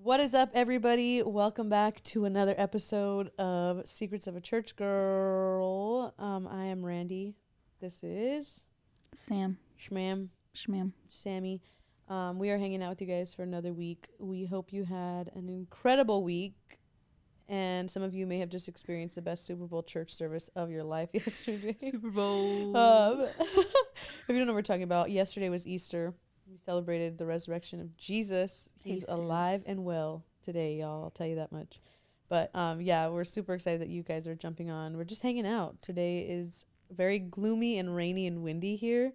What is up, everybody? Welcome back to another episode of Secrets of a Church Girl. I am Randy. This is Sam. Shmam. Sammy. We are hanging out with you guys for another week. We hope you had an incredible week, and some of you may have just experienced the best Super Bowl church service of your life yesterday. Super Bowl. If you don't know what we're talking about, yesterday was Easter. We celebrated the resurrection of Jesus. He's alive and well today, y'all. I'll tell you that much. But yeah, we're super excited that you guys are jumping on. We're just hanging out. Today is very gloomy and rainy and windy here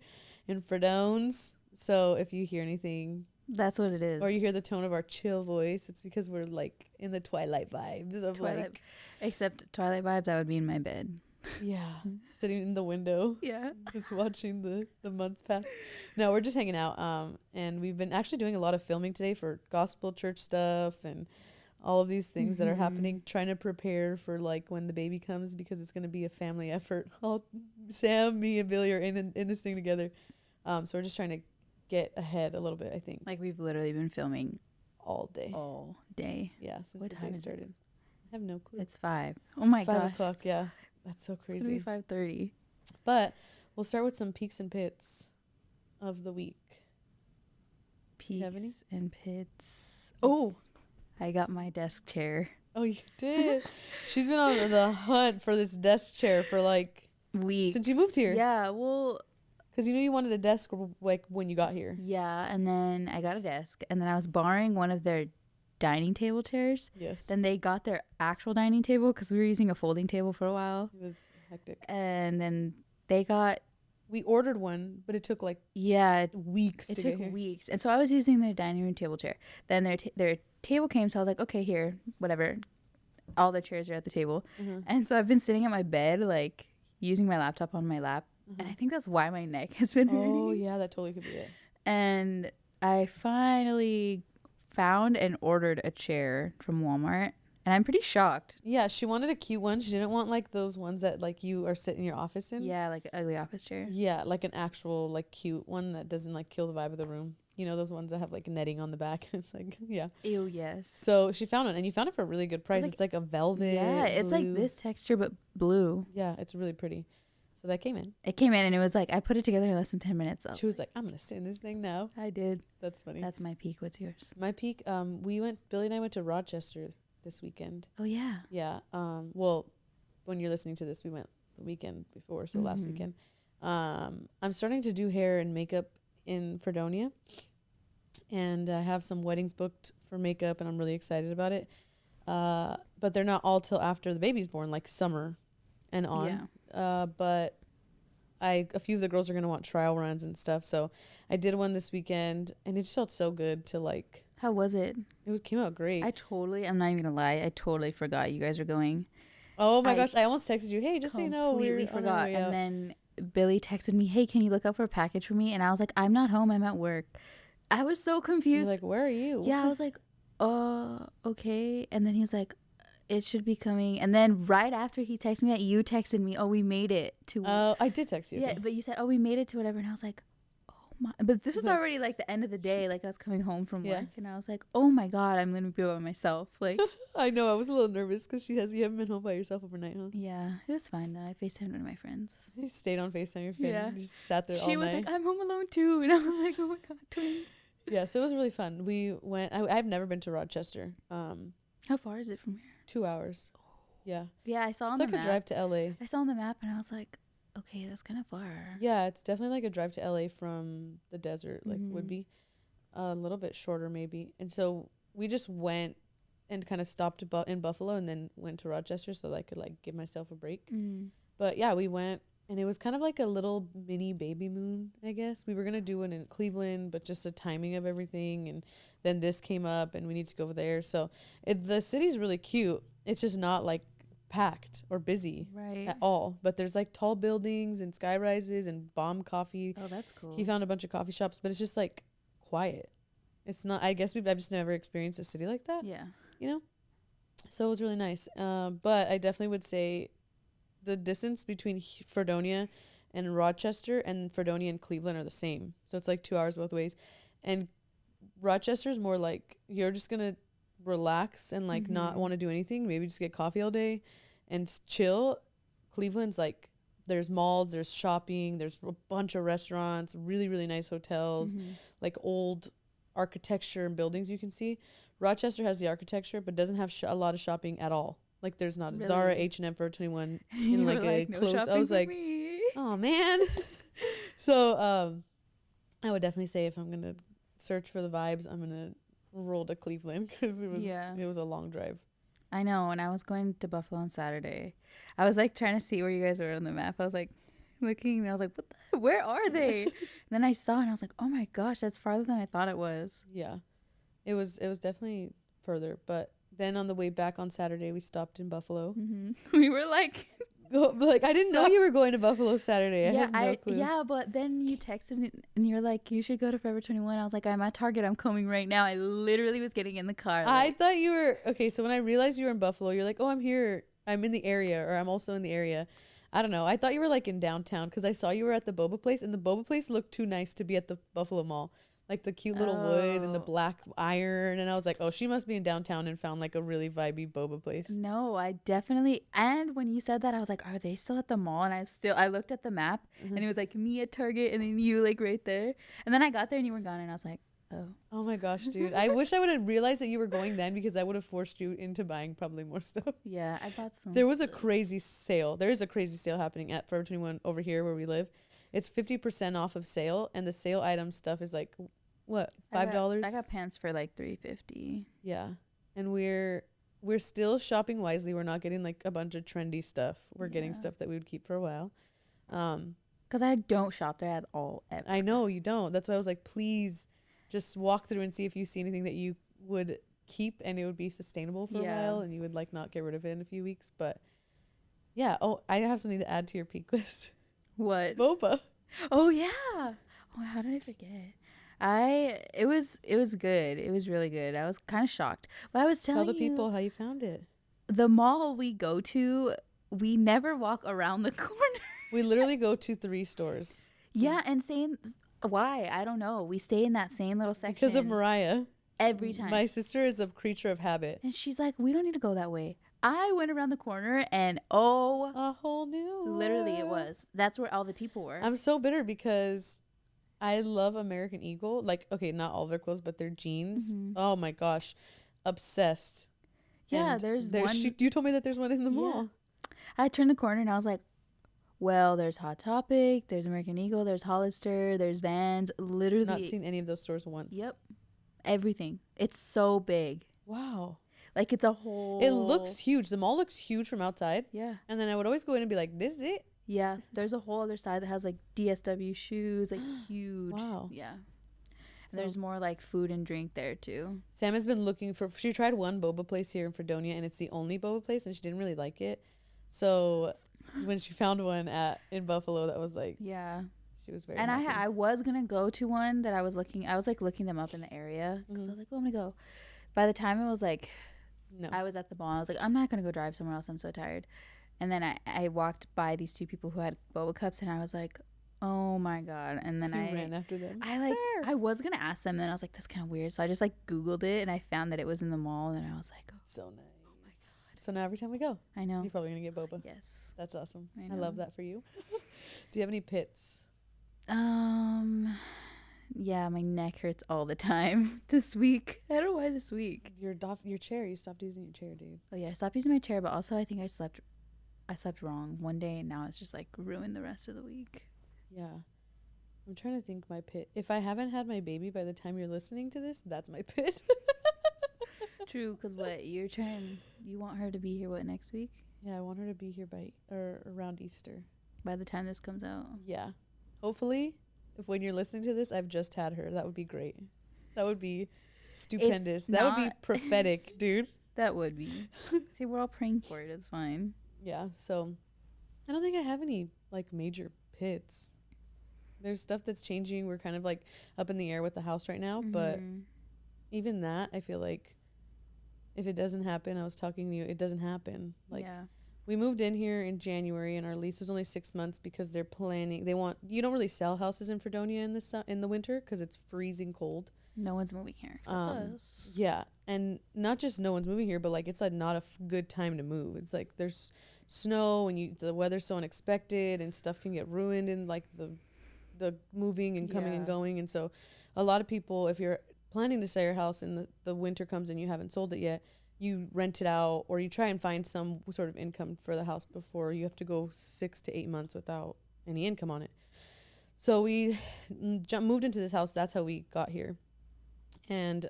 in Fredones. So if you hear anything, that's what it is. Or you hear the tone of our chill voice, it's because we're like in the Twilight vibes of like. Except Twilight vibes, I would be in my bed. Yeah, sitting in the window. Yeah, just watching the months pass. No, we're just hanging out. And we've been actually doing a lot of filming today for gospel church stuff and all of these things that are happening. Trying to prepare for like when the baby comes, because it's going to be a family effort. Sam, me, and Billy are in this thing together. So we're just trying to get ahead a little bit. I think like we've literally been filming all day. Yeah, since the day started. I have no clue. It's 5. Oh my god. 5 o'clock. Yeah. That's so crazy. It's gonna be 5:30. But we'll start with some peaks and pits of the week. Peaks and pits. Oh, I got my desk chair. Oh, you did? She's been on the hunt for this desk chair for like weeks. Since you moved here. Yeah, well, because you knew you wanted a desk like when you got here. Yeah, and then I got a desk, and then I was borrowing one of their dining table chairs. Yes. Then they got their actual dining table because we were using a folding table for a while. It was hectic. And then they got. We ordered one, but it took like weeks. It took weeks, and so I was using their dining room table chair. Then their table came, so I was like, okay, here, whatever. All their chairs are at the table, and so I've been sitting at my bed, like using my laptop on my lap, and I think that's why my neck has been hurting. Oh yeah, that totally could be it. And I finally found and ordered a chair from Walmart, and I'm pretty shocked. Yeah, she wanted a cute one. She didn't want like those ones that like you are sitting in your office in. Yeah, like an ugly office chair. Yeah, like an actual like cute one that doesn't like kill the vibe of the room. You know, those ones that have like netting on the back. It's like, yeah. Ew, yes. So she found one, and you found it for a really good price. It's like a velvet. Yeah, it's like this texture but blue. Yeah, it's really pretty. So that came in. It came in, and it was like, I put it together in less than 10 minutes. She was like, I'm going to sit in this thing now. I did. That's funny. That's my peak. What's yours? My peak, Billy and I went to Rochester this weekend. Oh, yeah. Yeah. Well, when you're listening to this, we went the weekend before, so last weekend. I'm starting to do hair and makeup in Fredonia, and I have some weddings booked for makeup, and I'm really excited about it. But they're not all till after the baby's born, like summer and on. Yeah. But a few of the girls are going to want trial runs and stuff. So I did one this weekend, and it just felt so good to like. How was it? Came out great. I'm not even going to lie. I totally forgot you guys were going. Oh my gosh. I almost texted you, hey, just so you know. Completely forgot. And then Billy texted me, hey, can you look up for a package for me? And I was like, I'm not home. I'm at work. I was so confused. You're like, where are you? Yeah, I was like, okay. And then he was like, it should be coming. And then right after he texted me that, you texted me, oh, we made it to. I did text you. Yeah, but you said, oh, we made it to whatever. And I was like, oh my. But this was already like the end of the day. Like I was coming home from work, and I was like, oh my God, I'm going to be by myself. Like, I know. I was a little nervous because you haven't been home by yourself overnight, huh? Yeah, it was fine though. I FaceTimed one of my friends. You stayed on FaceTime your friend. Yeah. You just sat there all night. She was like, I'm home alone too. And I was like, oh my God, twins. Yeah, so it was really fun. We went. I've never been to Rochester. How far is it from here? 2 hours. Yeah. Yeah, I saw on the map. It's like a drive to LA. I saw on the map, and I was like, okay, that's kind of far. Yeah, it's definitely like a drive to LA from the desert, like would be a little bit shorter maybe. And so we just went and kind of stopped in Buffalo and then went to Rochester so that I could like give myself a break. But yeah, we went, and it was kind of like a little mini baby moon, I guess. We were going to do one in Cleveland, but just the timing of everything, and then this came up and we need to go over there. So the city's really cute. It's just not like packed or busy at all, but there's like tall buildings and sky rises and bomb coffee. Oh, that's cool. He found a bunch of coffee shops, but it's just like quiet. It's not, I guess I've just never experienced a city like that. Yeah. You know? So it was really nice. But I definitely would say the distance between Fredonia and Rochester and Fredonia and Cleveland are the same. So it's like 2 hours both ways. And Rochester's more like you're just going to relax and like not want to do anything, maybe just get coffee all day and chill, Cleveland's like, there's malls, there's shopping, there's a bunch of restaurants, really, really nice hotels, like old architecture and buildings you can see. Rochester has the architecture, but doesn't have a lot of shopping at all. Like there's not Really? Zara, H&M, Forever 21 in like a no close. I was like, oh man. So I would definitely say if I'm gonna search for the vibes, I'm gonna roll to Cleveland because it was a long drive. I know. When I was going to Buffalo on Saturday, I was like trying to see where you guys were on the map. I was like looking and I was like, where are they? And then I saw and I was like, oh my gosh, that's farther than I thought it was. Yeah, it was definitely further. But then on the way back on Saturday, we stopped in Buffalo. We were like, I didn't know you were going to Buffalo Saturday. I had no clue. Yeah, but then you texted and you were like, you should go to Forever 21. I was like, I'm at Target. I'm coming right now. I literally was getting in the car. I thought you were okay. So when I realized you were in Buffalo, you're like, oh, I'm here. I'm in the area, or I'm also in the area. I don't know. I thought you were like in downtown because I saw you were at the boba place, and the boba place looked too nice to be at the Buffalo Mall. Like the cute little wood and the black iron. And I was like, oh, she must be in downtown and found like a really vibey boba place. No, I definitely. And when you said that, I was like, are they still at the mall? And I looked at the map and it was like me at Target and then you like right there. And then I got there and you were gone and I was like, oh. Oh my gosh, dude. I wish I would have realized that you were going then because I would have forced you into buying probably more stuff. Yeah, I bought some. There was a crazy sale. There is a crazy sale happening at Forever 21 over here where we live. It's 50% off of sale. And the sale item stuff is like, what, $5? I got pants for like $3.50. Yeah, and we're still shopping wisely. We're not getting like a bunch of trendy stuff. We're getting stuff that we would keep for a while. Because I don't shop there at all ever. I know you don't. That's why I was like, please, just walk through and see if you see anything that you would keep and it would be sustainable for a while and you would like not get rid of it in a few weeks. But yeah. Oh, I have something to add to your peak list. What? Boba. Oh yeah. Oh, how did I forget? It was good. It was really good. I was kind of shocked. But I was telling you. Tell the people how you found it. The mall we go to, we never walk around the corner. We literally go to 3 stores. Yeah, and saying why? I don't know. We stay in that same little section. Because of Mariah. Every time. My sister is a creature of habit. And she's like, we don't need to go that way. I went around the corner and a whole new. Literally it was. That's where all the people were. I'm so bitter because I love American Eagle. Like, okay, not all their clothes, but their jeans. Oh my gosh. Obsessed. Yeah, and there's one. You told me that there's one in the mall. I turned the corner and I was like, well, there's Hot Topic, there's American Eagle, there's Hollister, there's Vans. Literally. Not seen any of those stores once. Yep. Everything. It's so big. Wow. Like it's a whole. It looks huge. The mall looks huge from outside. Yeah. And then I would always go in and be like, this is it? Yeah, there's a whole other side that has like DSW shoes, like huge. Wow. Yeah. So there's more like food and drink there too. Sam has been looking for. She tried one boba place here in Fredonia, and it's the only boba place, and she didn't really like it. So when she found one in Buffalo, that was like, she was very. And happy. I was gonna go to one that I was looking. I was like looking them up in the area because I was like, oh, I'm gonna go. By the time it was like, no, I was at the mall. I was like, I'm not gonna go drive somewhere else. I'm so tired. And then I walked by these 2 people who had boba cups, and I was like, oh my god. And then I ran after them. I was gonna ask them, and then I was like, that's kind of weird. So I just like Googled it, and I found that it was in the mall, and I was like, oh, so nice. Oh my god. So now every time we go, I know you're probably gonna get boba. Yes, that's awesome. I love that for you. Do you have any pits? Yeah, my neck hurts all the time this week. I don't know why this week. Your chair. You stopped using your chair, dude. Oh yeah, I stopped using my chair, but also I think I slept wrong one day, and now it's just like ruined the rest of the week. Yeah. I'm trying to think my pit. If I haven't had my baby by the time you're listening to this, that's my pit. True, because you want her to be here, what, next week? Yeah, I want her to be here around Easter. By the time this comes out. Yeah. Hopefully, if when you're listening to this, I've just had her. That would be great. That would be stupendous. That would be prophetic, dude. That would be. See, we're all praying for it. It's fine. Yeah, so I don't think I have any like major pits. There's stuff that's changing. We're kind of like up in the air with the house right now, but even that, I feel like if it doesn't happen, I was talking to you, it doesn't happen. Like we moved in here in January and our lease was only 6 months because you don't really sell houses in Fredonia in the winter because it's freezing cold. No one's moving here except us. Yeah, and not just no one's moving here, but like it's like not a good time to move. It's like there's snow and the weather's so unexpected and stuff can get ruined in like the moving and coming and going. And so a lot of people, if you're planning to sell your house and the winter comes and you haven't sold it yet, you rent it out or you try and find some sort of income for the house before you have to go 6 to 8 months without any income on it. So we moved into this house. That's how we got here. And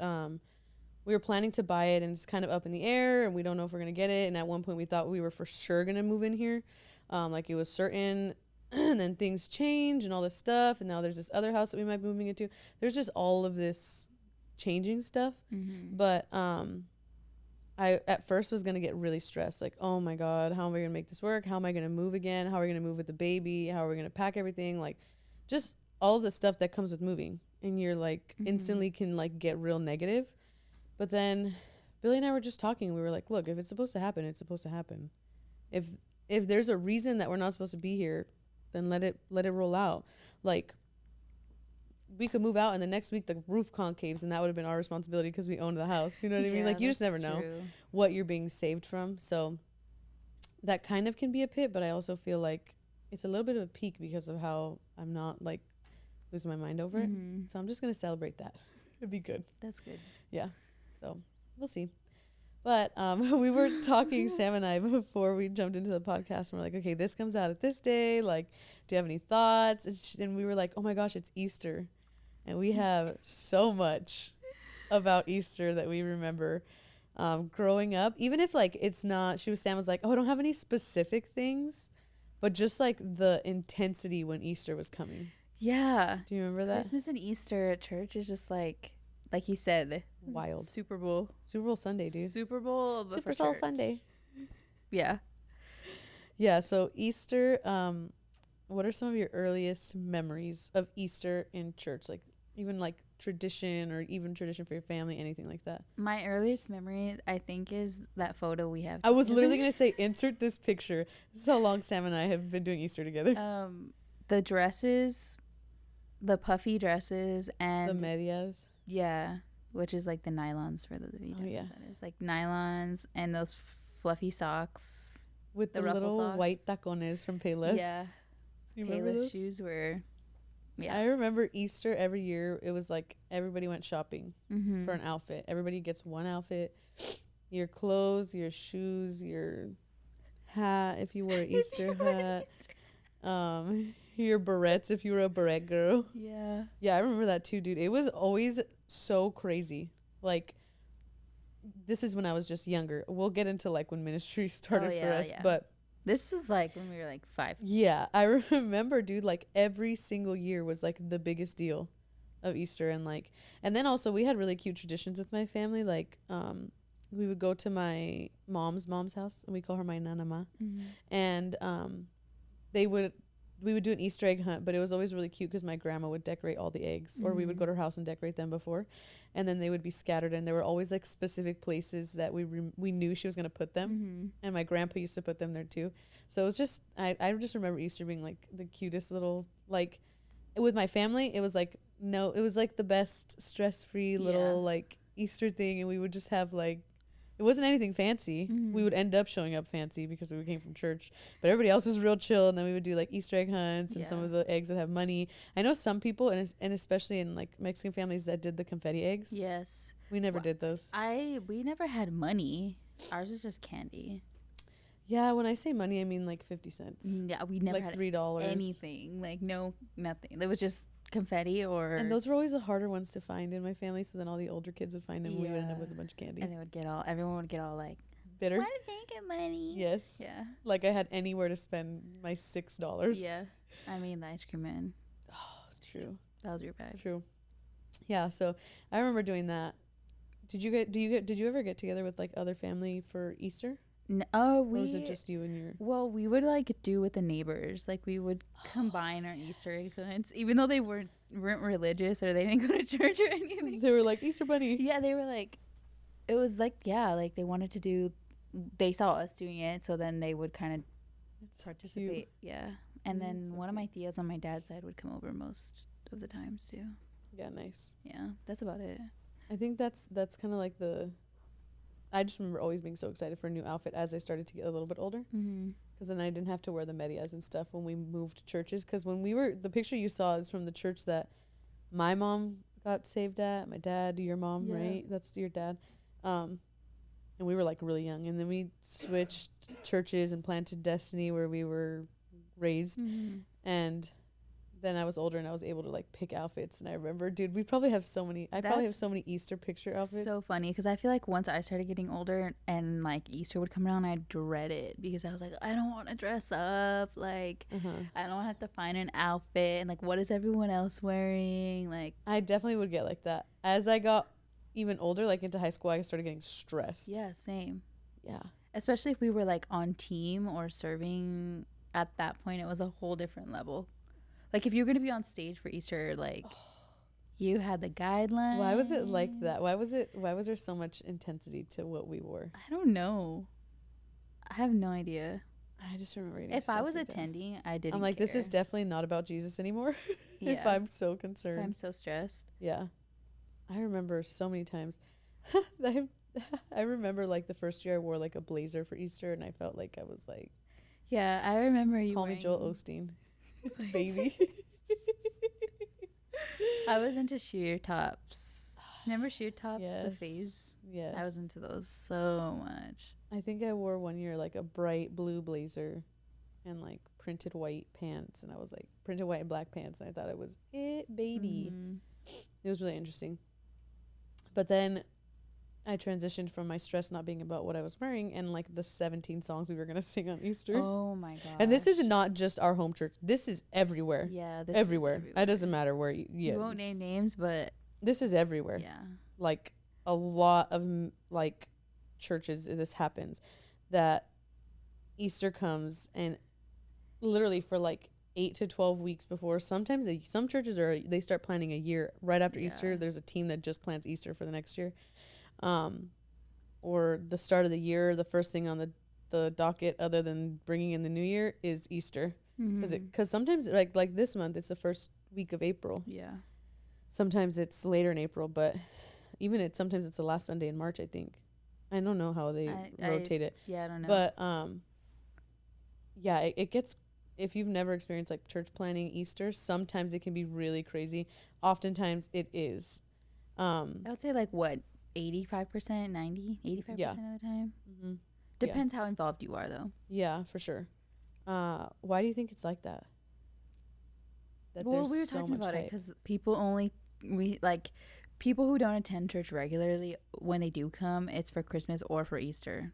we were planning to buy it, and it's kind of up in the air, and we don't know if we're going to get it. And at one point, we thought we were for sure going to move in here. Like, it was certain, and then things change and all this stuff, and now there's this other house that we might be moving into. There's just all of this changing stuff. Mm-hmm. But I, at first, was going to get really stressed. Like, oh, my God, how am I going to make this work? How am I going to move again? How are we going to move with the baby? How are we going to pack everything? Like, just all of the stuff that comes with moving. And you're like instantly can like get real negative. But then Billy and I were just talking. We were like, look, if it's supposed to happen, it's supposed to happen. If there's a reason that we're not supposed to be here, then let it roll out. Like, we could move out and the next week the roof concaves and that would have been our responsibility because we owned the house. You know what I mean? Like, you just never know what you're being saved from. So that kind of can be a pit, but I also feel like it's a little bit of a peak because of how I'm not like losing my mind over it. So I'm just going to celebrate that. It'd be good. That's good. Yeah. So we'll see. But we were talking, Sam and I, before we jumped into the podcast. And we're like, okay, this comes out at this day. Like, do you have any thoughts? And we were like, oh my gosh, it's Easter. And we have so much about Easter that we remember growing up. Even if like it's not, Sam was like, oh, I don't have any specific things, but just like the intensity when Easter was coming. Yeah. Do you remember that? Christmas and Easter at church is just like you said, wild. Super Bowl Sunday, dude. Super Bowl. Super Bowl Sunday. Yeah. Yeah. So Easter. What are some of your earliest memories of Easter in church? Like even like tradition or even tradition for your family, anything like that? My earliest memory, I think, is that photo we have. I was literally gonna say, insert this picture. This is how long Sam and I have been doing Easter together. The dresses. The puffy dresses and the medias. Yeah, which is like the nylons for those of you. Oh yeah, that is like nylons and those fluffy socks with the little socks. White tacones from Payless. Yeah, Payless shoes were. Yeah, I remember Easter every year. It was like everybody went shopping for an outfit. Everybody gets one outfit. Your clothes, your shoes, your hat if you wore an Easter hat. Your barrettes if you were a barrette girl. Yeah. Yeah, I remember that too, dude. It was always so crazy. Like, this is when I was just younger. We'll get into like when ministry started for us, but this was like when we were like 5. Yeah, I remember, dude, like every single year was like the biggest deal of Easter. And then also we had really cute traditions with my family. Like, we would go to my mom's house, and we call her my nanama. And we would do an Easter egg hunt, but it was always really cute because my grandma would decorate all the eggs, or we would go to her house and decorate them before, and then they would be scattered, and there were always like specific places that we knew she was going to put them, and my grandpa used to put them there too. So it was just, I just remember Easter being like the cutest little, like, with my family, it was like the best stress-free little like Easter thing, and we would just have like, it wasn't anything fancy. We would end up showing up fancy because we came from church, but everybody else was real chill. And then we would do like Easter egg hunts, and some of the eggs would have money. I know some people, and especially in like Mexican families, that did the confetti eggs. Yes. We never did those. We never had money. Ours was just candy. Yeah, when I say money, I mean like 50 cents. Yeah, we never had $3. Anything. Like nothing. It was just confetti and those were always the harder ones to find in my family, so then all the older kids would find them, and we would end up with a bunch of candy, and everyone would get all like bitter. Why did they get money? Yes. Yeah, like I had anywhere to spend my $6. Yeah, I mean the ice cream man. Oh, true. That was your bag. True. Yeah, so I remember doing that. Did you ever get together with like other family for Easter? No, or was it just you and your? Well, we would like do with the neighbors. Like we would combine our Easter egg hunts, even though they weren't religious or they didn't go to church or anything. They were like Easter bunny. Yeah, they were like, it was like like they wanted to do. They saw us doing it, so then they would kind of participate. Cute. Yeah, and then one of my tias on my dad's side would come over most of the times too. Yeah, nice. Yeah, that's about it. I think that's kind of like I just remember always being so excited for a new outfit as I started to get a little bit older. Mm-hmm. Because then I didn't have to wear the medias and stuff when we moved churches. Because when the picture you saw is from the church that my mom got saved at, my dad, your mom, right? That's your dad. And we were like really young. And then we switched churches and planted Destiny where we were raised. Mm-hmm. And then I was older and I was able to like pick outfits. And I remember, dude, we probably have so many. I probably have so many Easter picture outfits. So funny because I feel like once I started getting older and like Easter would come around, I'd dread it because I was like, I don't want to dress up. Like, I don't have to find an outfit. And like, what is everyone else wearing? Like, I definitely would get like that. As I got even older, like into high school, I started getting stressed. Yeah, same. Yeah. Especially if we were like on team or serving at that point, it was a whole different level. Like if you're going to be on stage for Easter, like you had the guidelines. Why was it like that? Why was there so much intensity to what we wore? I don't know. I have no idea. I just remember if I was attending, I didn't I'm like, care. this is definitely not about Jesus anymore. Yeah. If I'm so concerned. If I'm so stressed. Yeah. I remember so many times. I remember like the first year I wore like a blazer for Easter and I felt like I was like. Yeah, I remember you Call me Joel Osteen. Baby. I was into sheer tops. Remember sheer tops? Yes. The phase? Yes. I was into those so much. I think I wore one year like a bright blue blazer and like printed white pants. And I was like, printed white and black pants. And I thought it was it, baby. Mm-hmm. It was really interesting. But then I transitioned from my stress not being about what I was wearing and like the 17 songs we were going to sing on Easter. Oh my god. And this is not just our home church. This is everywhere. Yeah. This everywhere. Is everywhere. It doesn't matter where you won't name names, but this is everywhere. Yeah. Like a lot of like churches, this happens that Easter comes and literally for like 8 to 12 weeks before, sometimes some churches they start planning a year right after Easter. There's a team that just plans Easter for the next year. Or the start of the year, the first thing on the docket other than bringing in the new year is Easter. Because sometimes like this month it's the first week of April. Yeah. Sometimes it's later in April, but even sometimes it's the last Sunday in March, I think. I don't know how they rotate it. Yeah, I don't know. But yeah, it gets, if you've never experienced like church planning Easter, sometimes it can be really crazy. Oftentimes it is. I would say like what, 85%, 90, 85% of the time. Mm-hmm. Depends how involved you are, though. Yeah, for sure. Why do you think it's like that? Well, we were talking about it because people who don't attend church regularly, when they do come, it's for Christmas or for Easter,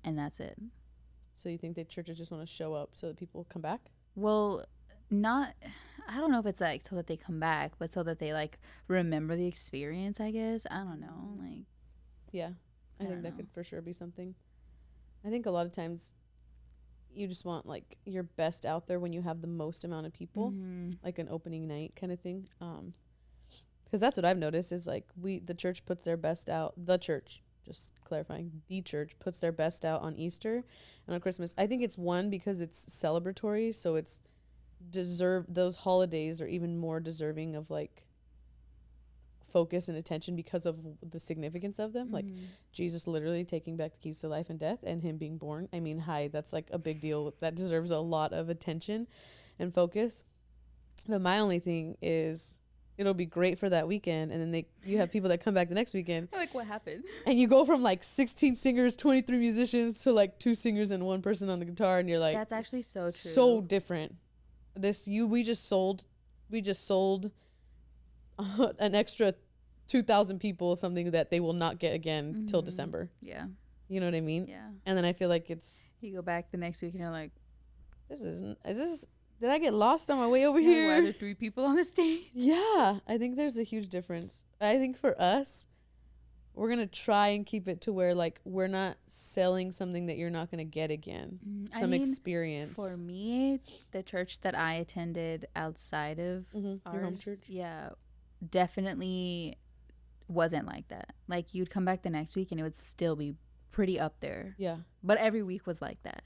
and that's it. So you think that churches just want to show up so that people come back? Well, I don't know if it's like so that they come back, but so that they like remember the experience, I guess. I don't know. Like, yeah, I think that could for sure be something. I think a lot of times you just want like your best out there when you have the most amount of people, like an opening night kind of thing. Because that's what I've noticed is like the church puts their best out. The church, just clarifying, the church puts their best out on Easter and on Christmas. I think it's one because it's celebratory, so it's those holidays are even more deserving of like focus and attention because of the significance of them. Like Jesus literally taking back the keys to life and death and him being born. I mean, that's like a big deal that deserves a lot of attention and focus. But my only thing is it'll be great for that weekend, and then you have people that come back the next weekend. Like, what happened? And you go from like 16 singers, 23 musicians to like 2 singers and 1 person on the guitar, and you're like, that's actually so true. So different. We just sold an extra 2,000 people something that they will not get again till December. Yeah. You know what I mean? Yeah. And then I feel like you go back the next week and you're like, did I get lost on my way over here? Why are there 3 people on the stage? Yeah. I think there's a huge difference. I think for us, we're going to try and keep it to where like we're not selling something that you're not going to get again. Experience. For me, the church that I attended outside of your home church, definitely wasn't like that. Like you'd come back the next week and it would still be pretty up there. Yeah. But every week was like that.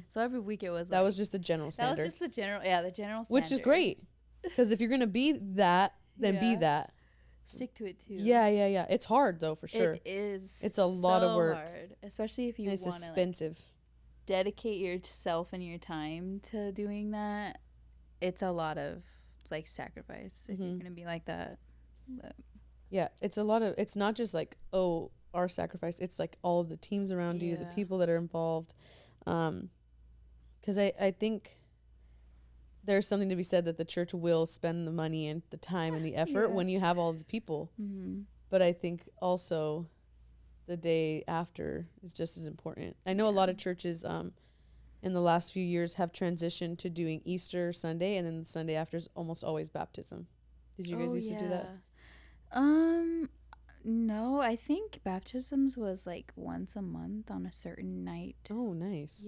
So every week it was was just the general standard. That was just the general standard. Which is great. Because if you're going to be that then be that. Stick to it too. Yeah. It's hard though, for sure. It is. It's a lot of work. Hard, especially if you want to expensive. Dedicate yourself and your time to doing that. It's a lot of like sacrifice if you're gonna be like that. But. Yeah, it's a lot of. It's not just like our sacrifice. It's like all of the teams around you, the people that are involved. Because I think there's something to be said that the church will spend the money and the time and the effort when you have all of the people. But I think also the day after is just as important. I know a lot of churches in the last few years have transitioned to doing Easter Sunday, and then the Sunday after is almost always baptism. Did you guys used to do that? No, I think baptisms was like once a month on a certain night. Oh, nice.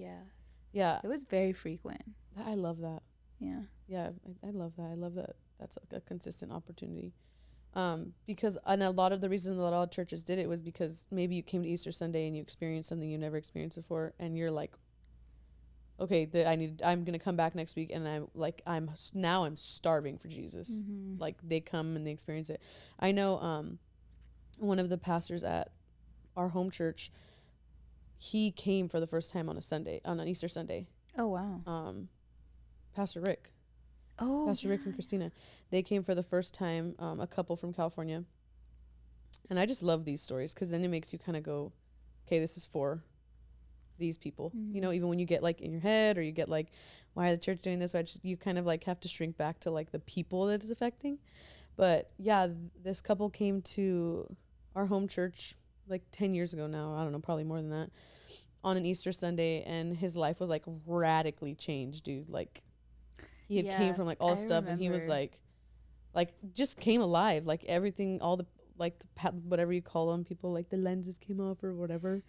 Yeah. It was very frequent. I love that. Yeah. Yeah, I love that. I love that. That's like a consistent opportunity. Because and a lot of the reason that a lot of churches did it was because maybe you came to Easter Sunday and you experienced something you never experienced before, and you're like, okay, I'm gonna come back next week, and I'm starving for Jesus. Like they come and they experience it. I know one of the pastors at our home church, he came for the first time on an Easter Sunday. Oh wow. Pastor Rick. Rick and Christina, they came for the first time, a couple from California. And I just love these stories because then it makes you kind of go, okay, this is for these people. You know, even when you get like in your head or you get like, why are the church doing this? You kind of like have to shrink back to like the people that it's affecting. But yeah, this couple came to our home church like 10 years ago now. I don't know, probably more than that, on an Easter Sunday. And his life was like radically changed, dude. Like, he had came from like all this stuff, and he was like just came alive. Like everything, all the like whatever you call them, people like the lenses came off or whatever.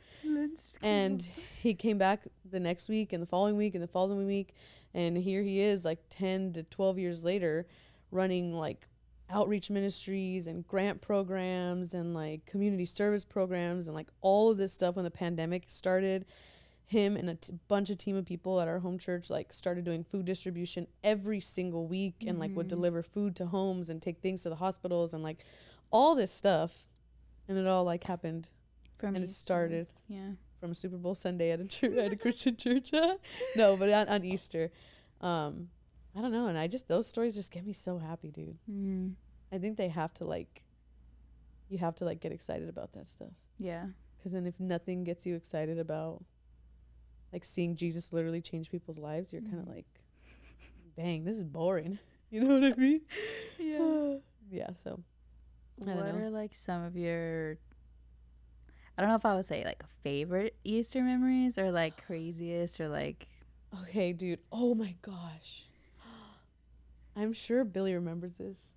And he came back the next week and the following week and the following week, and here he is like 10 to 12 years later, running like outreach ministries and grant programs and like community service programs and like all of this stuff. When the pandemic started, him and a bunch of team of people at our home church like started doing food distribution every single week and like would deliver food to homes and take things to the hospitals and like all this stuff. And it all like happened from it started from a Super Bowl Sunday at a church, at a Christian church. No, but on Easter. I don't know. And those stories just get me so happy, dude. I think they have to like, you have to like get excited about that stuff. Yeah. Because then if nothing gets you excited about like seeing Jesus literally change people's lives, you're kind of like, dang, this is boring. You know what I mean? Yeah. So what are like some of your, I don't know if I would say like favorite Easter memories or like craziest or like. Okay, dude. Oh my gosh. I'm sure Billy remembers this.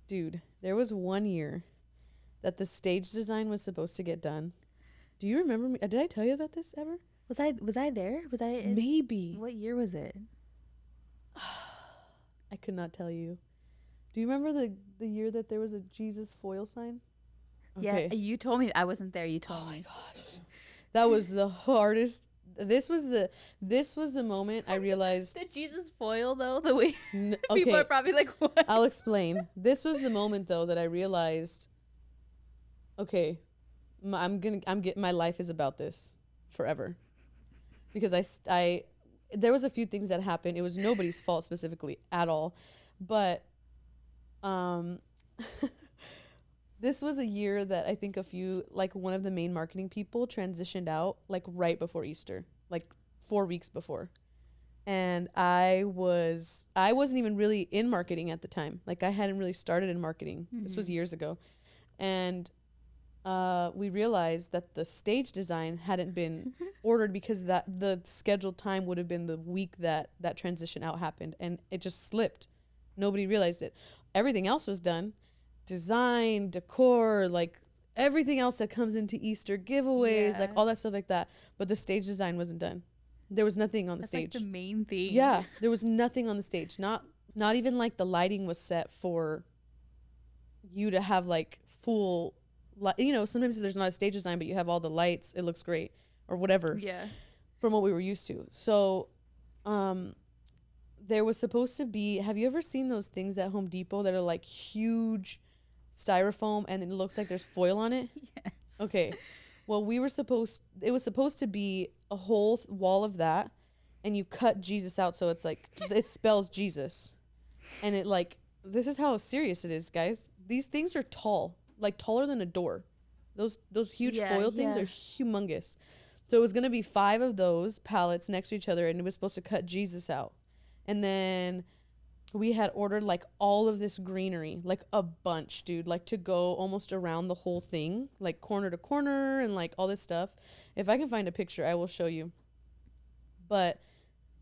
Dude, there was one year that the stage design was supposed to get done. Do you remember me? Did I tell you about this ever? Was I there? Was I? Maybe. What year was it? I could not tell you. Do you remember the year that there was a Jesus foil sign? Okay. Yeah, you told me. I wasn't there. You told me. Oh my gosh. That was the hardest. This was the moment I realized. The Jesus foil though, the way okay. People are probably like, what? I'll explain. This was the moment though that I realized, okay, my life is about this forever. Because I there was a few things that happened. It was nobody's fault specifically at all. But this was a year that I think one of the main marketing people transitioned out like right before Easter, like 4 weeks before. And I wasn't even really in marketing at the time. Like I hadn't really started in marketing. This was years ago. And we realized that the stage design hadn't been ordered because the scheduled time would have been the week that transition out happened, and it just slipped. Nobody realized it. Everything else was done, design, decor, like everything else that comes into Easter giveaways, like all that stuff like that. But the stage design wasn't done. There was nothing on the stage. Like the main thing. Yeah, there was nothing on the stage. Not even like the lighting was set for you to have like full. You know, sometimes if there's not a stage design, but you have all the lights, it looks great or whatever. Yeah. From what we were used to. So, there was supposed to be, have you ever seen those things at Home Depot that are like huge styrofoam and it looks like there's foil on it? Yes. Okay. Well, it was supposed to be a whole wall of that, and you cut Jesus out so it's like, it spells Jesus. And it like, this is how serious it is, guys. These things are tall, like taller than a door. Those huge foil things are humongous. So it was going to be 5 of those pallets next to each other, and it was supposed to cut Jesus out. And then we had ordered like all of this greenery, like a bunch, dude, like to go almost around the whole thing, like corner to corner and like all this stuff. If I can find a picture, I will show you. But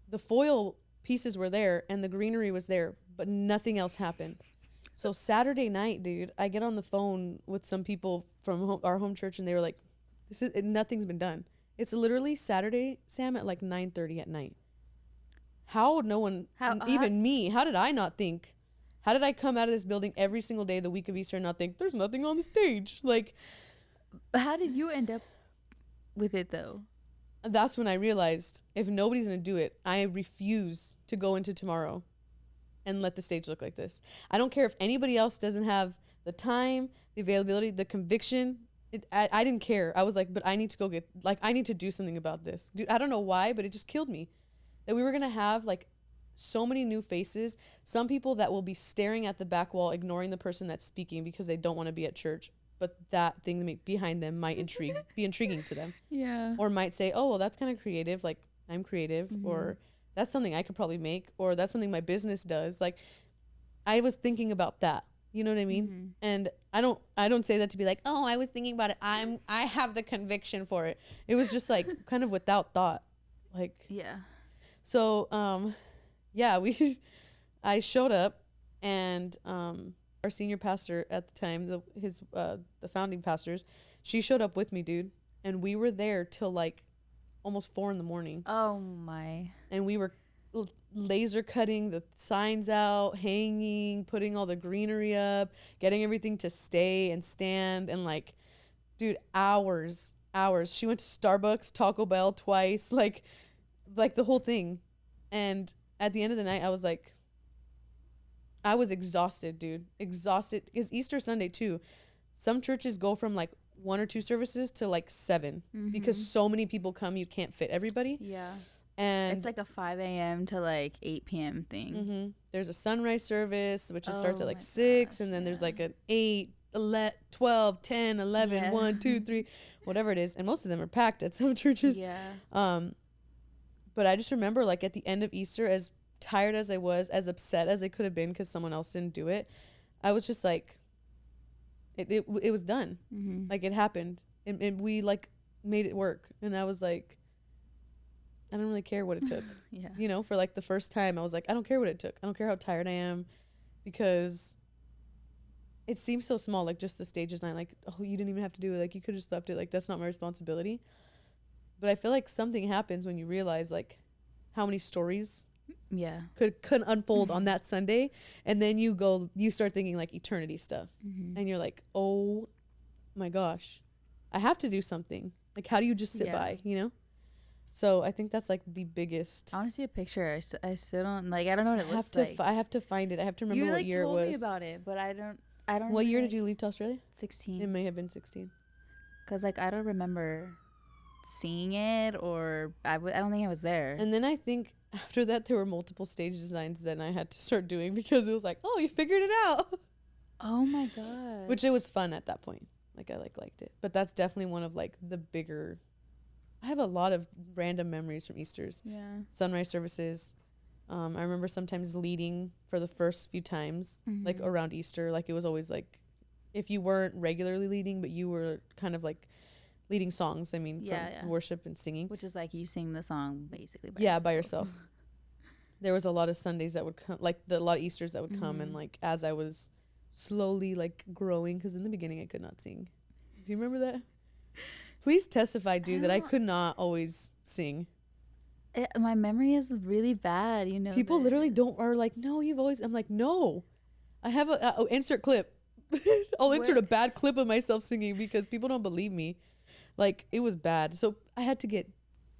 the foil pieces were there and the greenery was there, but nothing else happened. So Saturday night, dude, I get on the phone with some people from our home church, and they were like, nothing's been done. It's literally Saturday, Sam, at like 9:30 at night. How no one, even me, how did I not think? How did I come out of this building every single day the week of Easter and not think there's nothing on the stage? Like, how did you end up with it though? That's when I realized if nobody's going to do it, I refuse to go into tomorrow and let the stage look like this. I don't care if anybody else doesn't have the time, the availability, the conviction. I didn't care. I was like, but I need to I need to do something about this. Dude, I don't know why, but it just killed me. That we were going to have like so many new faces. Some people that will be staring at the back wall, ignoring the person that's speaking because they don't want to be at church. But that thing behind them might be intriguing to them. Yeah. Or might say, oh, well, that's kind of creative. Like, I'm creative. Mm-hmm. Or that's something I could probably make. Or that's something my business does. Like, I was thinking about that. You know what I mean? Mm-hmm. And I don't say that to be like, oh, I was thinking about it. I have the conviction for it. It was just like kind of without thought. Like, yeah. So, yeah, I showed up, and our senior pastor at the time, the founding pastors, she showed up with me, dude, and we were there till like almost 4 a.m. Oh my! And we were laser cutting the signs out, hanging, putting all the greenery up, getting everything to stay and stand, and like, dude, hours. She went to Starbucks, Taco Bell twice, like the whole thing. And at the end of the night, I was like, I was exhausted, dude. Exhausted. Because Easter Sunday, too, some churches go from like 1 or 2 services to like 7 because so many people come, you can't fit everybody. Yeah. And it's like a 5 a.m. to like 8 p.m. thing. Mm-hmm. There's a sunrise service, which starts at like 6, and then there's like an 8, 11, 12, 10, 11, 1, 2, 3, whatever it is. And most of them are packed at some churches. Yeah. But I just remember, like, at the end of Easter, as tired as I was, as upset as I could have been because someone else didn't do it, I was just like, it was done. Mm-hmm. Like, it happened. And we, like, made it work. And I was like, I don't really care what it took. Yeah. You know, for, like, the first time, I was like, I don't care what it took. I don't care how tired I am, because it seems so small, like, just the stage design. Like, oh, you didn't even have to do it. Like, you could have just left it. Like, that's not my responsibility. But I feel like something happens when you realize, like, how many stories could unfold on that Sunday. And then you start thinking, like, eternity stuff. Mm-hmm. And you're like, oh, my gosh, I have to do something. Like, how do you just sit by, you know? So I think that's, like, the biggest. I want to see a picture. I still don't, like, I don't know what it looks like. I have to find it. I have to remember what year it was. You, like, told me about it, but I don't. What year did you leave to Australia? 16. It may have been 16. Because, like, I don't remember seeing it, or I don't think I was there. And then I think after that there were multiple stage designs that I had to start doing, because it was like, oh, you figured it out. Oh my god. Which it was fun at that point. Like, I liked it. But that's definitely one of, like, the bigger. I have a lot of random memories from Easters. Yeah. Sunrise services. I remember sometimes leading for the first few times, like around Easter. Like, it was always like, if you weren't regularly leading, but you were kind of like leading songs, I mean, from worship and singing. Which is like you sing the song basically by yourself. There was a lot of Sundays that would come, like a lot of Easters that would come, and like as I was slowly like growing, because in the beginning I could not sing. Do you remember that? Please testify, dude, that I could not always sing. My memory is really bad, you know. People literally are like, no, you've always. I'm like, no. I have insert clip. I'll insert a bad clip of myself singing because people don't believe me. Like, it was bad. So I had to get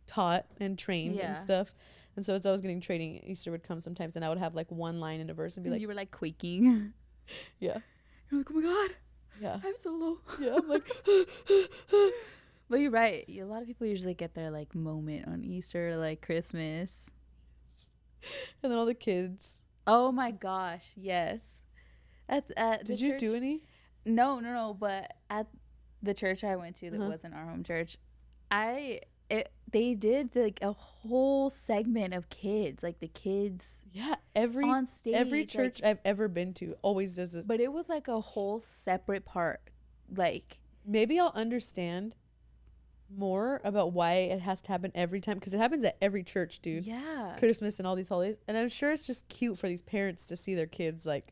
taught and trained and stuff. And so as I was getting training, Easter would come sometimes, and I would have like one line in a verse and be like, you were like quaking. yeah, You're like, oh my god, yeah, I'm so low. yeah. I'm like, But you're right. A lot of people usually get their like moment on Easter, like Christmas. and then all the kids. Oh my gosh, yes. Did you do any? No. But at the church I went to that wasn't our home church, they did like a whole segment of kids, like the kids. Yeah, on stage. Every church like, I've ever been to always does this. But it was like a whole separate part. Like maybe I'll understand more about why it has to happen every time, because it happens at every church, dude. Yeah. Christmas and all these holidays, and I'm sure it's just cute for these parents to see their kids like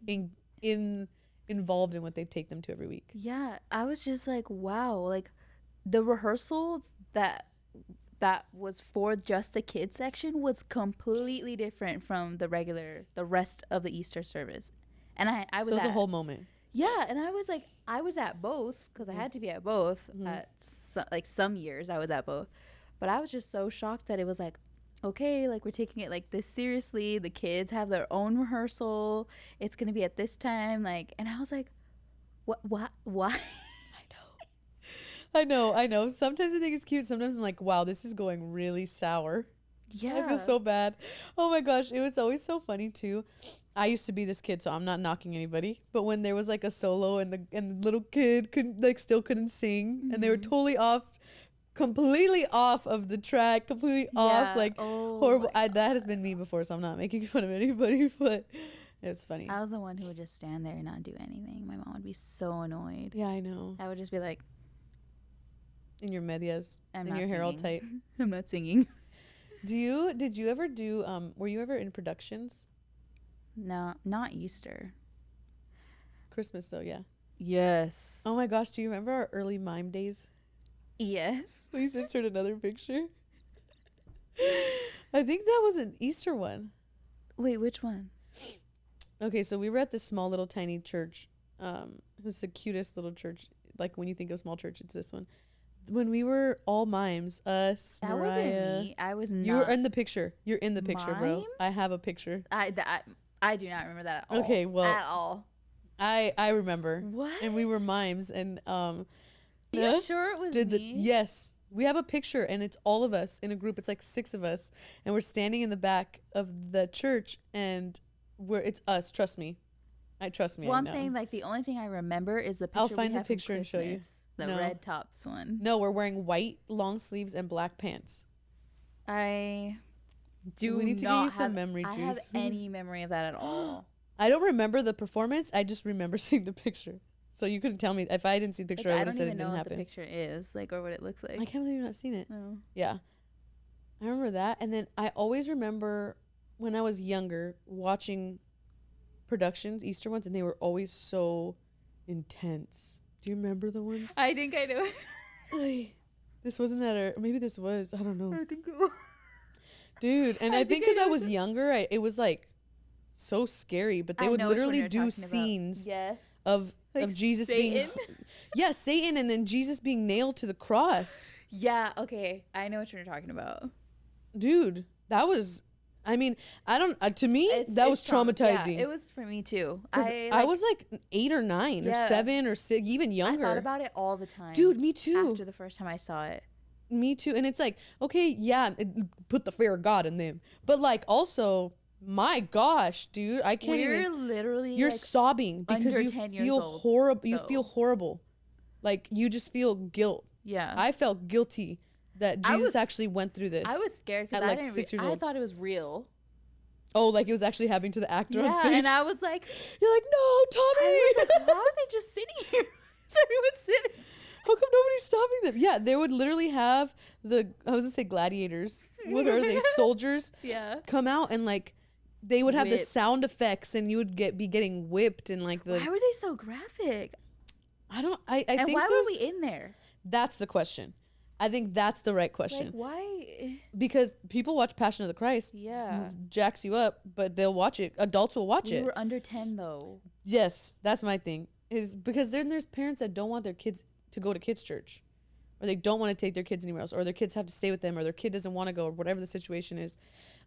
involved in what they take them to every week. Yeah, I was just like, wow, like the rehearsal that was for just the kids section was completely different from the rest of the Easter service. And I was, so it was a whole moment. Yeah, and I was like, I was at both because I had to be at both. At some years I was at both, but I was just so shocked that it was like, okay, like we're taking it like this seriously. The kids have their own rehearsal. It's gonna be at this time, like, and I was like, what, why? I know. Sometimes I think it's cute. Sometimes I'm like, wow, this is going really sour. Yeah. I feel so bad. Oh my gosh. It was always so funny too. I used to be this kid, so I'm not knocking anybody. But when there was like a solo and the little kid still couldn't sing, and they were completely off of the track, completely off, like horrible. That has been me before, so I'm not making fun of anybody, but it's funny. I was the one who would just stand there and not do anything. My mom would be so annoyed. Yeah, I know. I would just be like, in your medias, and your hair all tight. I'm not singing. Did you ever do were you ever in productions? No, not Easter. Christmas though, yeah. Yes. Oh my gosh, do you remember our early mime days? Yes. Please insert another picture. I think that was an Easter one. Wait, which one? Okay, so we were at this small little tiny church. It was the cutest little church. Like when you think of small church, it's this one. When we were all mimes, us, that Mariah, wasn't me. I was not. You were in the picture. You're in the picture, bro. I have a picture. I do not remember that at all. Okay, well, at all. I remember. What? And we were mimes, and You sure it was me? Yes, we have a picture, and it's all of us in a group. It's like 6 of us, and we're standing in the back of the church, and it's us. Trust me. Trust me. Well, I'm saying like the only thing I remember is the picture. I'll find the picture and show you. The red tops one. No, we're wearing white long sleeves and black pants. I do. We need to not get you some memory juice. I have any memory of that at all. I don't remember the performance. I just remember seeing the picture. So you couldn't tell me if I didn't see the picture. I would have said it didn't happen. I don't even know what the picture is, like, or what it looks like. I can't believe you've not seen it. No. Yeah, I remember that, and then I always remember when I was younger watching productions, Easter ones, and they were always so intense. Do you remember the ones? I think I know it. This wasn't at our. Maybe this was. I don't know. I think it was. Dude, and I think because I was younger, it was like so scary. But they would literally do scenes of Jesus Satan? being Satan, and then Jesus being nailed to the cross. Yeah. Okay, I know what you're talking about. Dude, that was. I mean, I don't. To me, that was traumatizing. Yeah, it was for me too. I was like 8 or 9 or 7 or 6, even younger. I thought about it all the time. Dude, me too. After the first time I saw it. Me too. And it's like, okay, yeah, put the fear of God in them, but like also, my gosh, dude, I can't even. Literally. You're like sobbing because you feel horrible. You feel horrible, like you just feel guilt. Yeah. I felt guilty that Jesus actually went through this. I was scared because at like 6 years old. I thought it was real. Oh, like it was actually happening to the actor on stage. And I was like, "You're like, no, Tommy! I was like, how are they just sitting here? Is everyone sitting? How come nobody's stopping them?" Yeah, they would literally have I was gonna say gladiators. What are they? Soldiers. Yeah. Come out and like they would have the sound effects, and you would be getting whipped and like the. Why were they so graphic? I think. And why were we in there? That's the question. I think that's the right question. Like, why? Because people watch Passion of the Christ. Yeah. Jacks you up, but they'll watch it. Adults will watch it. We were under 10 though. Yes, that's my thing. Is because then there's parents that don't want their kids to go to kids' church. or they don't want to take their kids anywhere else, or their kids have to stay with them, or their kid doesn't want to go, or whatever the situation is.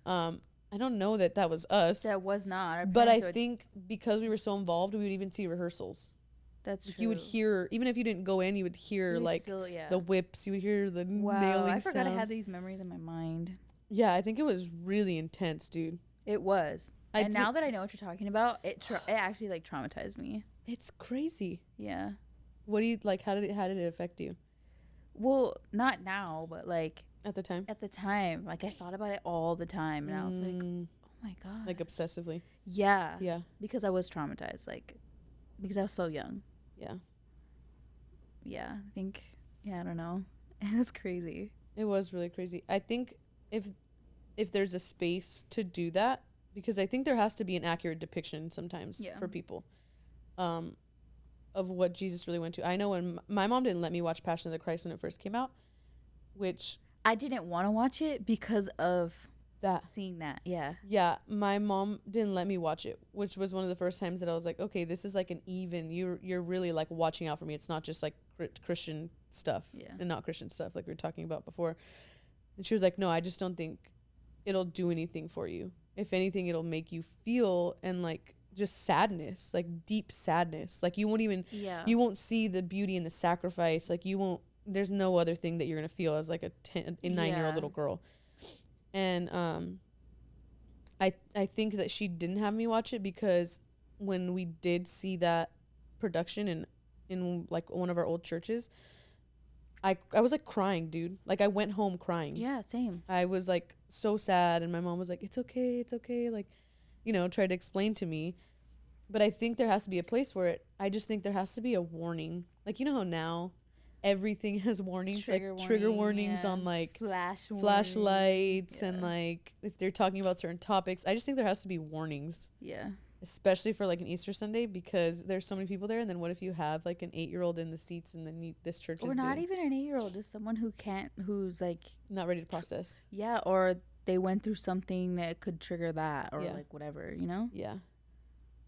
I don't know that was us. That was not. But I think because we were so involved, we would even see rehearsals. That's true. You would hear, even if you didn't go in, you would hear like still, the whips. You would hear the nailing I forgot sounds. I had these memories in my mind. Yeah, I think it was really intense, dude. It was. And now that I know what you're talking about, it actually like traumatized me. It's crazy. Yeah. What do you like? How did it affect you? Well, not now, but like at the time. At the time, like I thought about it all the time, and I was like, "Oh my god!" Like obsessively. Yeah. Yeah. Because I was traumatized, like because I was so young. Yeah. Yeah, I think. Yeah, I don't know. It was crazy. It was really crazy. I think if there's a space to do that, because I think there has to be an accurate depiction sometimes for people. Of what Jesus really went to. I know when my mom didn't let me watch Passion of the Christ when it first came out, which I didn't want to watch it because of that seeing that. Yeah, my mom didn't let me watch it, which was one of the first times that I was like, okay, this is like an even, you're really like watching out for me. It's not just like Christian stuff and not Christian stuff like we were talking about before. And she was like, no, I just don't think it'll do anything for you. If anything, it'll make you feel and like just sadness, like deep sadness. Like you won't see the beauty in the sacrifice. Like there's no other thing that you're going to feel as like a 9-year-old little girl. And I think that she didn't have me watch it because when we did see that production in like one of our old churches, I was like crying, dude. Like I went home crying. Yeah, same. I was like so sad, and my mom was like, it's okay, like, tried to explain to me. But I think there has to be a place for it. I just think there has to be a warning. Like, you know how now everything has warnings, trigger warnings on like flashlights and like if they're talking about certain topics. I just think there has to be warnings. Yeah. Especially for like an Easter Sunday, because there's so many people there. And then what if you have like an 8-year-old in the seats, and then this church is not even an 8-year-old, just someone who's like not ready to process. Yeah, or they went through something that could trigger that, or like whatever, Yeah,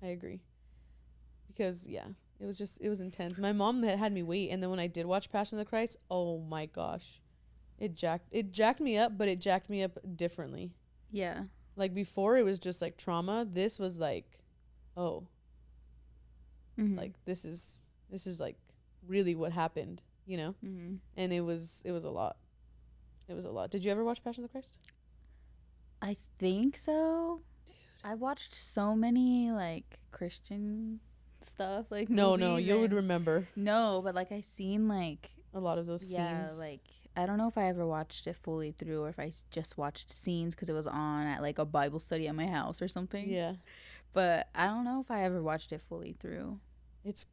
I agree. Because it was intense. My mom had me wait, and then when I did watch Passion of the Christ, oh my gosh, it jacked me up, but it jacked me up differently. Yeah. Like before, it was just like trauma. This was like, like this is like really what happened, And it was a lot. It was a lot. Did you ever watch Passion of the Christ? I think so. Dude. I watched so many like Christian stuff, like no, you would remember. No, but like I seen like a lot of those scenes. Yeah, like I don't know if I ever watched it fully through, or if I just watched scenes because it was on at like a Bible study at my house or something. Yeah. But I don't know if I ever watched it fully through. It's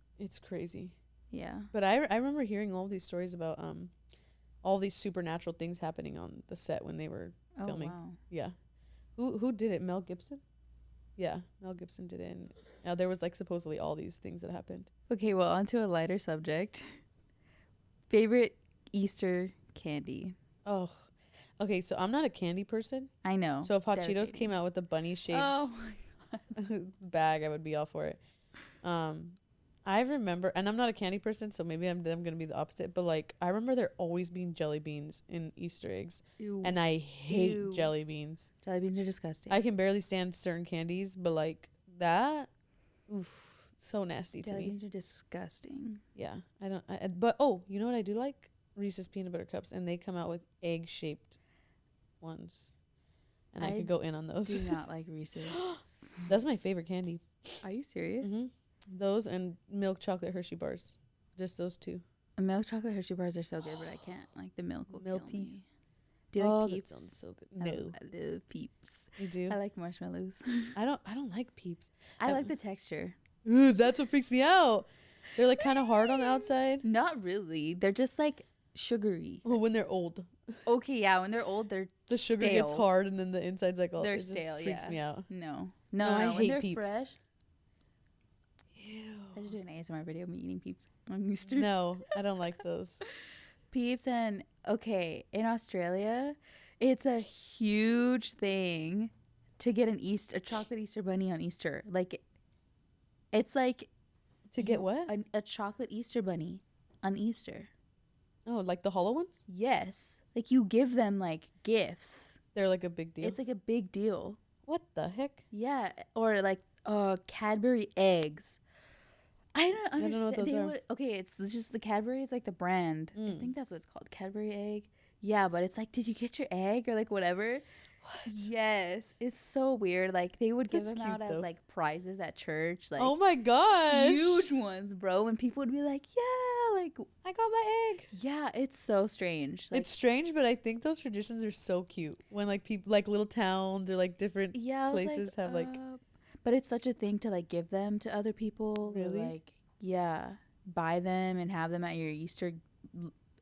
crazy. Yeah. But I remember hearing all these stories about all these supernatural things happening on the set when they were filming. Wow. Yeah. Who did it? Mel Gibson? Yeah, Mel Gibson did it. And there was like supposedly all these things that happened. Okay, well, on to a lighter subject. Favorite Easter candy? Oh, okay. So I'm not a candy person. I know. So if Hot Cheetos came out with a bunny shaped bag, I would be all for it. I remember, and I'm not a candy person, so maybe I'm gonna be the opposite. But like, I remember there always being jelly beans in Easter eggs. Ew. And I hate jelly beans. Jelly beans are disgusting. I can barely stand certain candies, but like that, oof, so nasty to me. Jelly beans are disgusting. Yeah, but you know what I do like? Reese's peanut butter cups, and they come out with egg shaped ones, and I could go in on those. Do not like Reese's. That's my favorite candy. Are you serious? Mm-hmm. Those and milk chocolate Hershey bars, just those two. Milk chocolate Hershey bars are so good, but I can't. Like the milk will kill me. Do you like Peeps? That sounds so good. No, I love Peeps. You do? I like marshmallows. I don't like Peeps. I like the texture. Ooh, that's what freaks me out. They're like kind of hard on the outside. Not really. They're just like sugary. Well, when they're old. Okay, yeah. When they're old, they're the sugar stale. gets hard, and then the inside's like all. They're stale. Just freaks me out. No, I hate they're Peeps. Fresh. Ew. I should do an ASMR video of me eating Peeps on Easter. No, I don't like those. Peeps, and in Australia, it's a huge thing to get a chocolate Easter bunny on Easter. Like, it's like to get what? A chocolate Easter bunny on Easter. Oh, like the hollow ones? Yes. Like you give them like gifts. They're like a big deal. It's like a big deal. What the heck? Yeah. Or like Cadbury eggs. I don't understand. I don't know what those are. Okay, it's just the Cadbury is like the brand. I think that's what it's called. Cadbury egg. Yeah, but it's like, did you get your egg or like whatever? What? Yes, it's so weird. Like they would give them out as like prizes at church. Like, oh my gosh, huge ones, bro. And people would be like, yeah, like I got my egg. Yeah, it's so strange. Like, it's strange, but I think those traditions are so cute. When like people, like little towns or like different places have like. But it's such a thing to like give them to other people. Really? Or, like, yeah, buy them and have them at your Easter.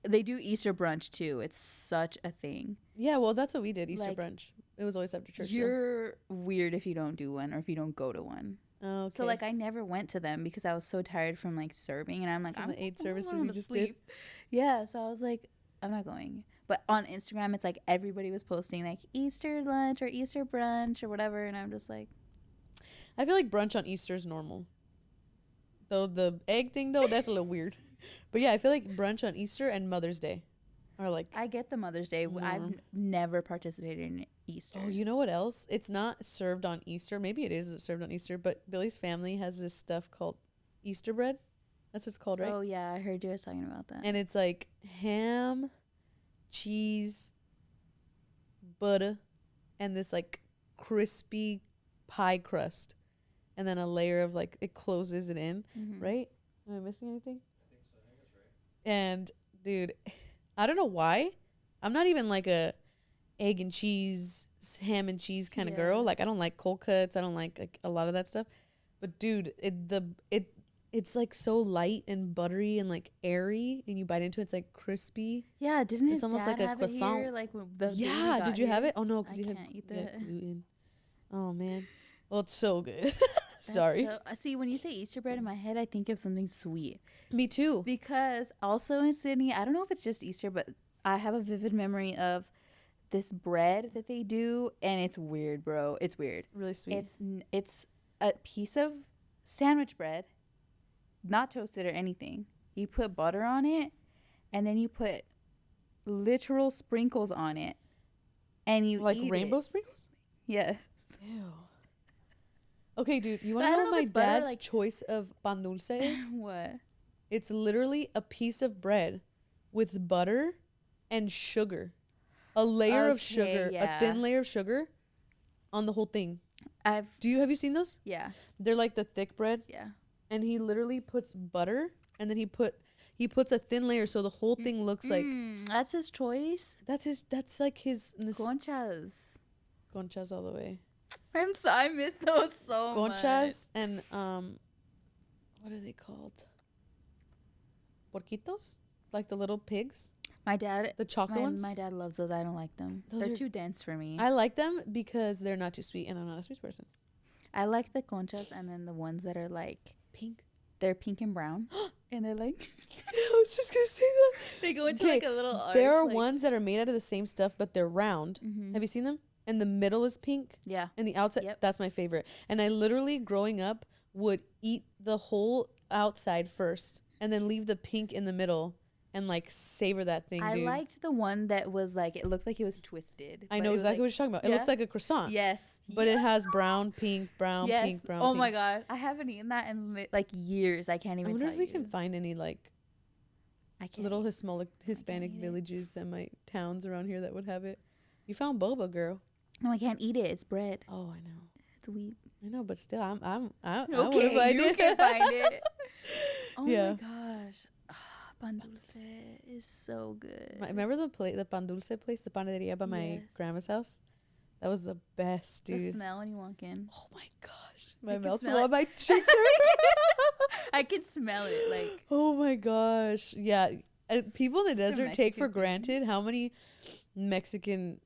They do Easter brunch too. It's such a thing. Yeah, well, that's what we did. Easter brunch. It was always after church. You're weird if you don't do one or if you don't go to one. Oh, okay. So like I never went to them because I was so tired from like serving, and I'm like, I'm the 8 services you just did. Yeah, so I was like, I'm not going. But on Instagram, it's like everybody was posting like Easter lunch or Easter brunch or whatever, and I'm just like, I feel like brunch on Easter is normal. Though the egg thing, though, that's a little weird. But yeah, I feel like brunch on Easter and Mother's Day are like. I get the Mother's Day. I've never participated in Easter. Oh, you know what else? It's not served on Easter. Maybe it is served on Easter, but Billy's family has this stuff called Easter bread. That's what it's called, right? Oh, yeah. I heard you were talking about that. And it's like ham, cheese, butter, and this like crispy pie crust. And then a layer of like, it closes it in, right? Am I missing anything? I think so. I think that's right. And dude, I don't know why. I'm not even like a egg and cheese, ham and cheese kind of girl. Like I don't like cold cuts. I don't like a lot of that stuff. But dude, it's like so light and buttery and like airy, and you bite into it, it's like crispy. Yeah, didn't it's almost dad like a have croissant. It here? Like did you have it? Oh no, because you can't had eat that. gluten. Oh man, well it's so good. Sorry. See, when you say Easter bread in my head, I think of something sweet. Me too. Because also in Sydney, I don't know if it's just Easter, but I have a vivid memory of this bread that they do, and it's weird, bro. It's weird. Really sweet. It's a piece of sandwich bread, not toasted or anything. You put butter on it, and then you put literal sprinkles on it, and you like eat rainbow sprinkles. Yes. Ew. Okay, dude, you want to know what my dad's choice of pan dulce is? What? It's literally a piece of bread with butter and sugar. A layer of sugar, a thin layer of sugar on the whole thing. Have you seen those? Yeah. They're like the thick bread. Yeah. And he literally puts butter, and then he puts a thin layer so the whole thing looks like. That's his choice. That's like his Conchas. Conchas all the way. I miss those so much. Conchas and what are they called? Porquitos? Like the little pigs? The chocolate ones? My dad loves those. I don't like them. They're too dense for me. I like them because they're not too sweet, and I'm not a sweet person. I like the conchas, and then the ones that are like pink. They're pink and brown, and they're like. I was just gonna say that. They go into like a little arch. There are ones that are made out of the same stuff, but they're round. Have you seen them? And the middle is pink. Yeah. And the outside, that's my favorite. And I literally, growing up, would eat the whole outside first, and then leave the pink in the middle. And like savor that thing, dude. I liked the one that was like, it looked like it was twisted. I know exactly what you're talking about. It looks like a croissant. Yes. But it has brown, pink, brown, pink, brown. Oh my God. I haven't eaten that in like years. I can't even tell you. I wonder if we can find any like little Hispanic villages that towns around here that would have it. You found boba, girl. No, I can't eat it. It's bread. Oh, I know. It's wheat. I know, but still, I okay, you can find it. Oh yeah. my gosh. Pan dulce is so good. Remember the pan dulce place, the panaderia by my grandma's house? That was the best, dude. The smell when you walk in. Oh my gosh. My mouth's full. My cheeks are. I can smell it. Like. Oh my gosh. Yeah. People in the desert take for granted how many Mexican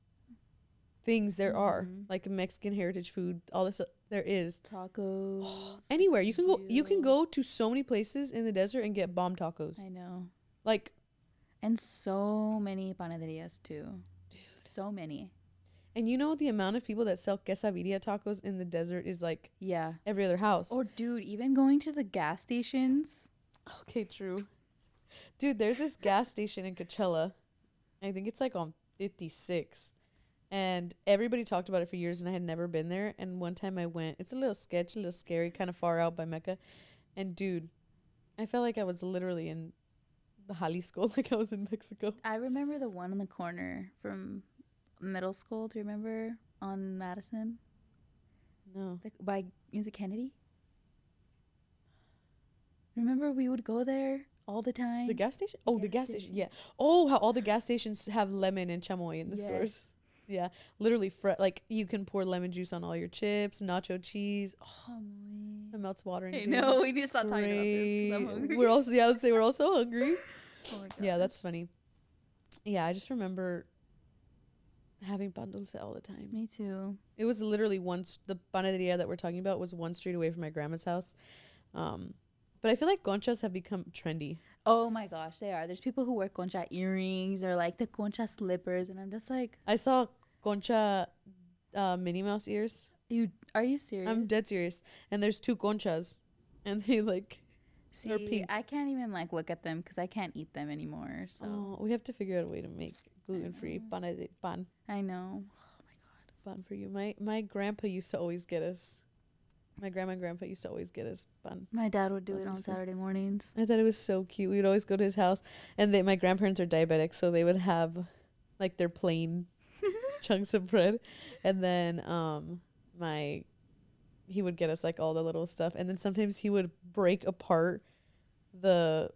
things there are. Like Mexican heritage food, all this there is. Tacos. Anywhere. You can go to so many places in the desert and get bomb tacos. I know. Like. And so many panaderias too. Dude. So many. And you know the amount of people that sell quesadilla tacos in the desert is like every other house. Or dude, even going to the gas stations. Okay, true. Dude, there's this gas station in Coachella. I think it's like on 56. And everybody talked about it for years, and I had never been there. And one time I went. It's a little sketchy, a little scary, kind of far out by Mecca. And dude, I felt like I was literally in the Jalisco, like I was in Mexico. I remember the one in the corner from middle school. Do you remember on Madison? No. Is it Kennedy? Remember we would go there all the time? The gas station? Oh, the gas station. Yeah. Oh, how all the gas stations have lemon and chamoy in the stores. Yeah. Literally, like, you can pour lemon juice on all your chips, nacho cheese. Oh, it melts water. I know. We need to stop talking about this 'cause I'm hungry. We're also, I would say we're also hungry. Oh my God. Yeah, that's funny. Yeah, I just remember having pan dulce all the time. Me too. It was literally the panaderia that we're talking about was one street away from my grandma's house. But I feel like conchas have become trendy. Oh my gosh, they are. There's people who wear concha earrings or like the concha slippers, and I'm just like, I saw concha Minnie Mouse ears. Are you serious? I'm dead serious. And there's 2 conchas, and they like are pink. I can't even like look at them because I can't eat them anymore. So we have to figure out a way to make gluten-free pan. I know. Oh my God, Pan for you. My grandpa used to always get us. My grandma and grandpa used to always get us pan. My dad would do it on Saturday mornings. I thought it was so cute. We would always go to his house, and my grandparents are diabetic, so they would have like their plain chunks of bread, and then he would get us like all the little stuff, and then sometimes he would break apart the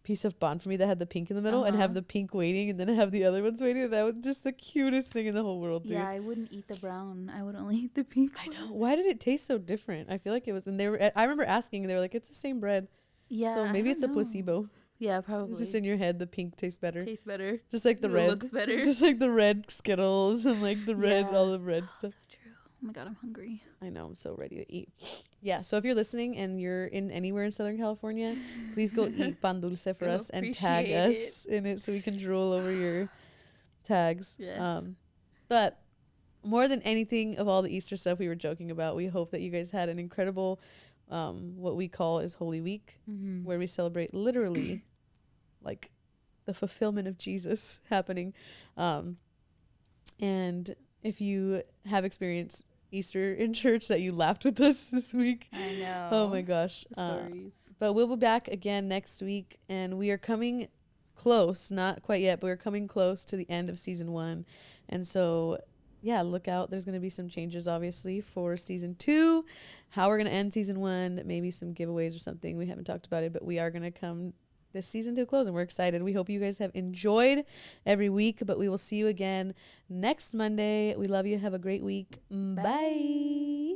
piece of pan for me that had the pink in the middle and have the pink waiting, and then have the other ones waiting. And that was just the cutest thing in the whole world, dude. Yeah, I wouldn't eat the brown. I would only eat the pink. I know. Why did it taste so different? I feel like it was, and I remember asking, and they were like, it's the same bread. Yeah. So maybe it's a placebo. Yeah, probably. It's just in your head. The pink tastes better. Tastes better. Just like the red. Looks better. Just like the red Skittles and like the red, all the red stuff. So true. Oh my God, I'm hungry. I know. I'm so ready to eat. Yeah. So if you're listening and you're in anywhere in Southern California, please go eat pan dulce for us and tag us in it so we can drool over your tags. Yes. But more than anything of all the Easter stuff we were joking about, we hope that you guys had an incredible, what we call is Holy Week, where we celebrate literally like the fulfillment of Jesus happening. And if you have experienced Easter in church, that you laughed with us this week. I know. Oh my gosh. Stories. But we'll be back again next week, and we are coming close, not quite yet, but we're coming close to the end of season 1. And so, yeah, look out. There's going to be some changes, obviously, for season 2, how we're going to end season 1, maybe some giveaways or something. We haven't talked about it, but we are going to come this season to a close, and we're excited. We hope you guys have enjoyed every week, but we will see you again next Monday. We love you. Have a great week. Bye.